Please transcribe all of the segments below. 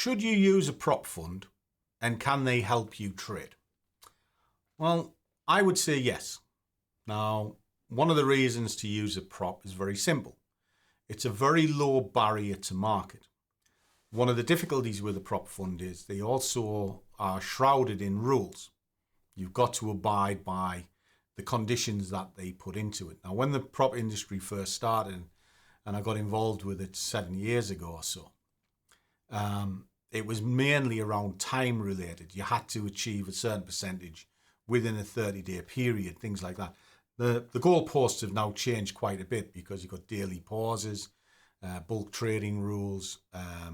Should you use a prop fund, and can they help you trade? Well, I would say yes. Now, one of the reasons to use a prop is very simple. It's a very low barrier to market. One of the difficulties with a prop fund is they also are shrouded in rules. You've got to abide by the conditions that they put into it. Now, when the prop industry first started, and I got involved with it 7 years ago or so, it was mainly around time related. You had to achieve a certain percentage within a 30-day period, things like that. The goalposts have now changed quite a bit because you've got daily pauses, bulk trading rules,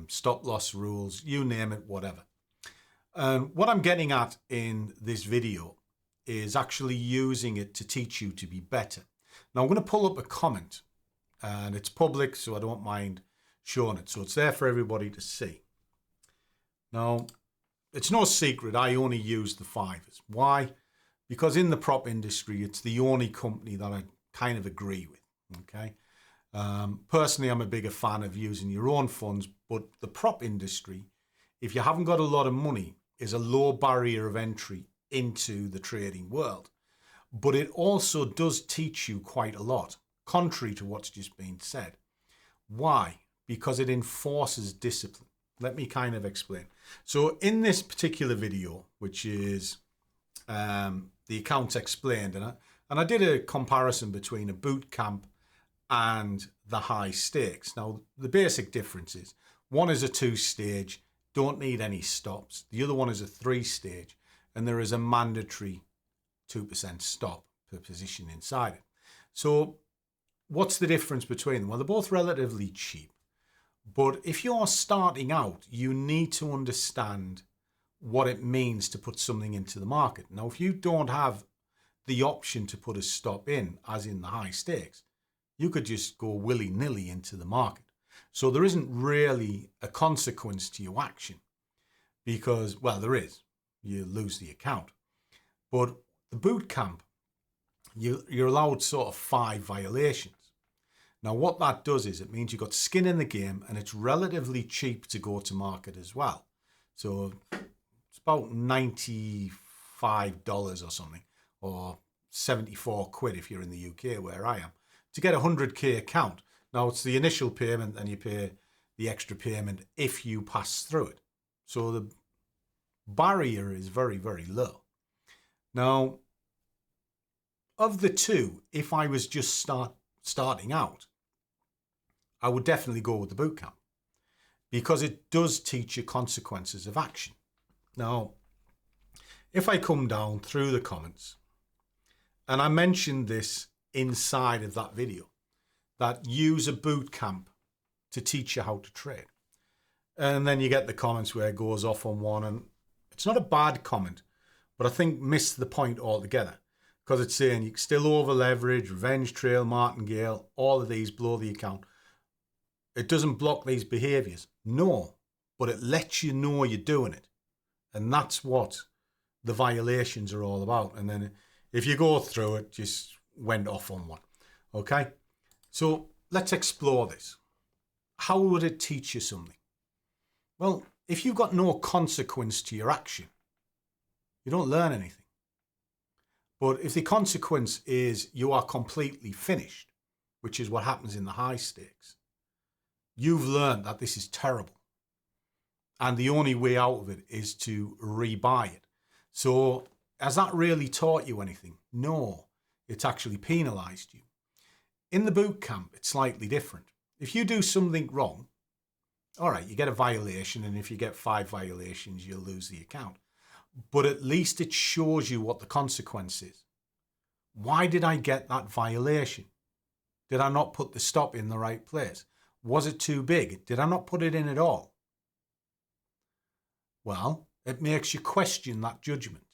stop loss rules, you name it, whatever. What I'm getting at in this video is actually using it to teach you to be better. Now I'm going to pull up a comment, and it's public, so I don't mind showing it. So it's there for everybody to see. Now, it's no secret I only use the 5ers. Why? Because in the prop industry, it's the only company that I kind of agree with. Okay. Personally, I'm a bigger fan of using your own funds, but the prop industry, if you haven't got a lot of money, is a low barrier of entry into the trading world. But it also does teach you quite a lot, contrary to what's just been said. Why? Because it enforces discipline. Let me kind of explain. So in this particular video, which is the accounts explained, and I did a comparison between a Bootcamp and the high stakes. Now, the basic difference is one is a 2-stage, don't need any stops. The other one is a 3-stage, and there is a mandatory 2% stop per position inside it. So what's the difference between them? Well, they're both relatively cheap. But if you're starting out, you need to understand what it means to put something into the market. Now, if you don't have the option to put a stop in, as in the high stakes, you could just go willy-nilly into the market. So there isn't really a consequence to your action because, well, there is. You lose the account. But the boot camp, you're allowed sort of 5 violations. Now, what that does is it means you've got skin in the game, and it's relatively cheap to go to market as well. So it's about $95 or something, or 74 quid if you're in the UK, where I am, to get a 100k account. Now, it's the initial payment, and you pay the extra payment if you pass through it. So the barrier is very, very low. Now, of the two, if I was just starting out, I would definitely go with the bootcamp because it does teach you consequences of action. Now, if I come down through the comments, and I mentioned this inside of that video, that use a bootcamp to teach you how to trade. And then you get the comments where it goes off on one, and it's not a bad comment, but I think missed the point altogether because it's saying you can still over leverage, revenge trail, martingale, all of these blow the account. It doesn't block these behaviors. No, but it lets you know you're doing it. And that's what the violations are all about. And then if you go through it, just went off on one. Okay? So let's explore this. How would it teach you something? Well, if you've got no consequence to your action, you don't learn anything. But if the consequence is you are completely finished, which is what happens in the high stakes, you've learned that this is terrible. And the only way out of it is to rebuy it. So has that really taught you anything? No, it's actually penalized you. In the boot camp, it's slightly different. If you do something wrong, all right, you get a violation, and if you get 5 violations, you'll lose the account. But at least it shows you what the consequence is. Why did I get that violation? Did I not put the stop in the right place? Was it too big? Did I not put it in at all? Well, it makes you question that judgment.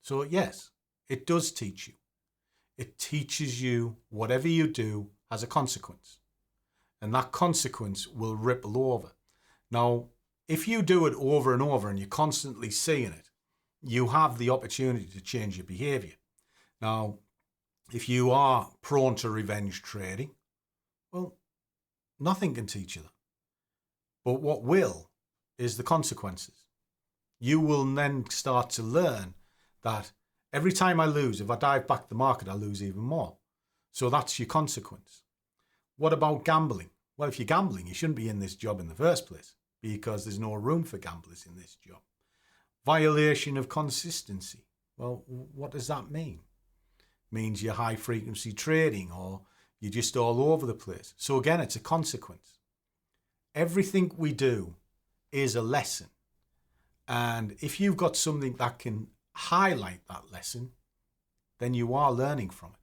So yes, it does teach you. It teaches you whatever you do has a consequence. And that consequence will ripple over. Now, if you do it over and over and you're constantly seeing it, you have the opportunity to change your behavior. Now, if you are prone to revenge trading, well, nothing can teach you that. But what will is the consequences. You will then start to learn that every time I lose, if I dive back the market, I lose even more. So that's your consequence. What about gambling? Well, if you're gambling, you shouldn't be in this job in the first place because there's no room for gamblers in this job. Violation of consistency. Well, what does that mean? It means you're high frequency trading or you're just all over the place. So again, it's a consequence. Everything we do is a lesson. And if you've got something that can highlight that lesson, then you are learning from it.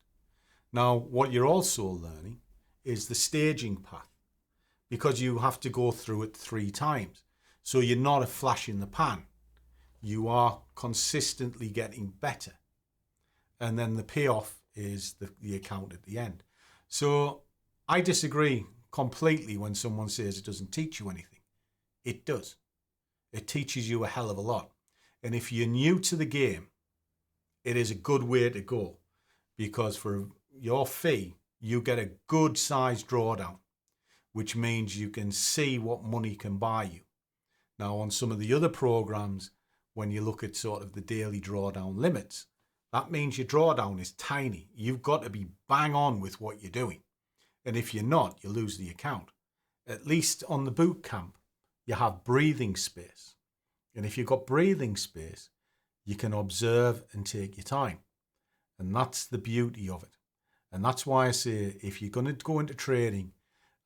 Now, what you're also learning is the staging path, because you have to go through it 3 times. So you're not a flash in the pan. You are consistently getting better. And then the payoff is the account at the end. So I disagree completely when someone says it doesn't teach you anything. It does. It teaches you a hell of a lot. And if you're new to the game, it is a good way to go, because for your fee, you get a good sized drawdown, which means you can see what money can buy you. Now, on some of the other programs, when you look at sort of the daily drawdown limits, that means your drawdown is tiny. You've got to be bang on with what you're doing. And if you're not, you lose the account. At least on the Bootcamp, you have breathing space. And if you've got breathing space, you can observe and take your time. And that's the beauty of it. And that's why I say, if you're going to go into trading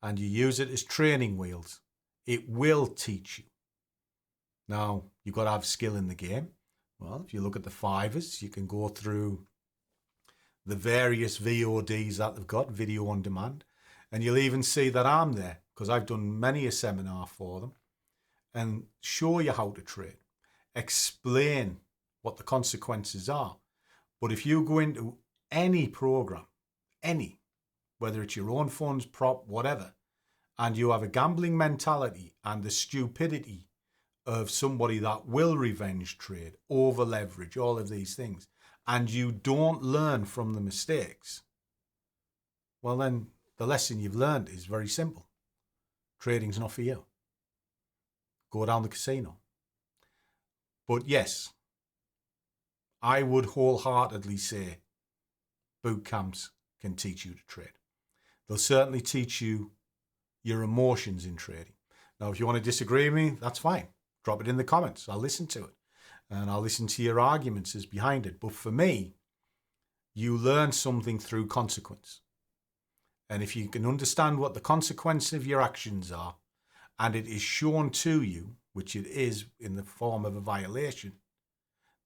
and you use it as training wheels, it will teach you. Now, you've got to have skill in the game. Well, if you look at the 5ers, you can go through the various VODs that they've got, video on demand, and you'll even see that I'm there, because I've done many a seminar for them, and show you how to trade, explain what the consequences are. But if you go into any program, whether it's your own funds, prop, whatever, and you have a gambling mentality and the stupidity of somebody that will revenge trade, over leverage, all of these things, and you don't learn from the mistakes, well then the lesson you've learned is very simple. Trading's not for you. Go down the casino. But yes, I would wholeheartedly say boot camps can teach you to trade. They'll certainly teach you your emotions in trading. Now, if you want to disagree with me, that's fine. Drop it in the comments. I'll listen to it. And I'll listen to your arguments as behind it. But for me, you learn something through consequence. And if you can understand what the consequence of your actions are, and it is shown to you, which it is in the form of a violation,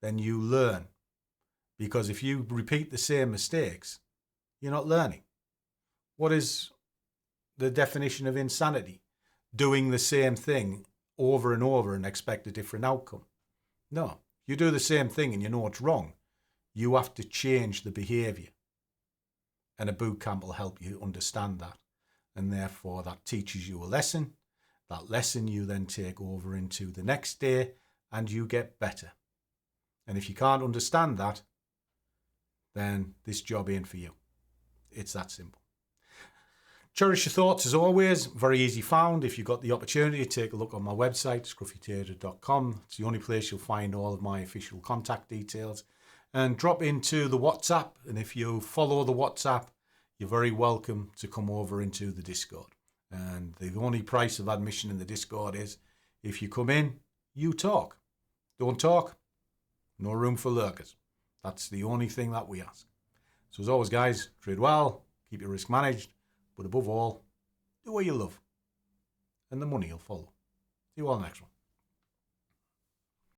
then you learn. Because if you repeat the same mistakes, you're not learning. What is the definition of insanity? Doing the same thing over and over and expect a different outcome. No, you do the same thing and you know it's wrong. You have to change the behavior. And a boot camp will help you understand that. And therefore that teaches you a lesson. That lesson you then take over into the next day and you get better. And if you can't understand that, then this job ain't for you. It's that simple. Cherish your thoughts as always. Very easy found. If you've got the opportunity, take a look on my website, scruffytrader.com. It's the only place you'll find all of my official contact details. And drop into the WhatsApp. And if you follow the WhatsApp, you're very welcome to come over into the Discord. And the only price of admission in the Discord is if you come in, you talk. Don't talk, no room for lurkers. That's the only thing that we ask. So as always, guys, trade well, keep your risk managed, but above all, do what you love, and the money will follow. See you all next one.